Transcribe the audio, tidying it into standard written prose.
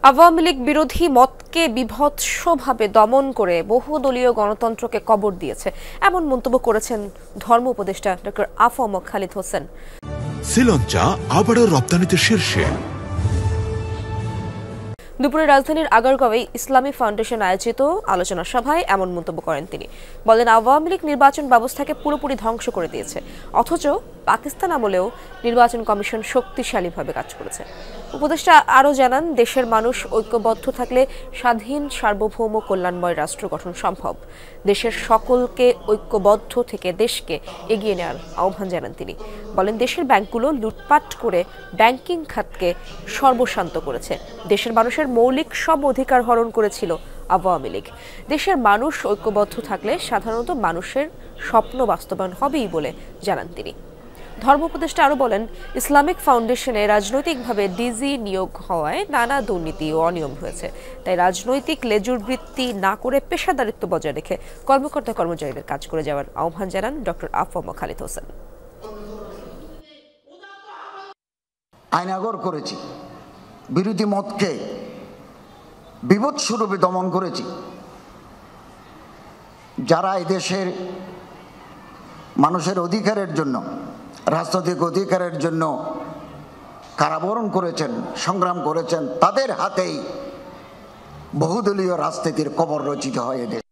আওয়ামী লীগ বিরোধী মতকে বীভৎসভাবে দমন করে বহুদলীয় গণতন্ত্রকে কবর দিয়েছে, এমন মন্তব্য করেছেন ধর্ম উপদেষ্টা ডক্টর আফম খালিদ হোসেন। শ্রীলঙ্কা আবারও রপ্তানিতে শীর্ষে। দুপুরে রাজধানীর আগারগাঁওয়ে ইসলামী ফাউন্ডেশন আয়োজিত আলোচনা সভায় এমন মন্তব্য করেন তিনি। বলেন, আওয়ামী লীগ নির্বাচন ব্যবস্থাকে পুরোপুরি ধ্বংস করে দিয়েছে, অথচ পাকিস্তান আমলেও নির্বাচন কমিশন শক্তিশালীভাবে কাজ করেছে। উপদেষ্টা আরও জানান, দেশের মানুষ ঐক্যবদ্ধ থাকলে স্বাধীন, সার্বভৌম, কল্যাণময় রাষ্ট্র গঠন সম্ভব। দেশের সকলকে ঐক্যবদ্ধ থেকে দেশকে এগিয়ে নেওয়ার আহ্বান জানান তিনি। বলেন, দেশের ব্যাংকগুলো লুটপাট করে ব্যাংকিং খাতকে সর্বশান্ত করেছে। দেশের মানুষের মৌলিক সব অধিকার হরণ করেছিল আওয়ামী লীগ। দেশের মানুষ ঐক্যবদ্ধ থাকলে সাধারণত মানুষের স্বপ্ন বাস্তবায়ন হবেই বলে জানান তিনি। ধর্ম উপদেষ্টা আরও বলেন, ইসলামিক ফাউন্ডেশনে রাজনৈতিকভাবে ডিজি নিয়োগ হওয়ায় নানা দুর্নীতি ও অনিয়ম হয়েছে। তাই রাজনৈতিক লেজুর বৃত্তি না করে পেশাদারিত্ব বজায় রেখে কর্মকর্তা কর্মচারীদের কাজ করে যাওয়ার আহ্বান জানান ডক্টর আফম খালিদ হোসেন। আইনাগর করেছি, বিরোধী মতকে বিভৎসরূপে দমন করেছি। যারা এই দেশের মানুষের অধিকারের জন্য, রাজনৈতিক অধিকারের জন্য কারাবরণ করেছেন, সংগ্রাম করেছেন, তাদের হাতেই বহুদলীয় রাজনীতির কবর রচিত হয় এদের।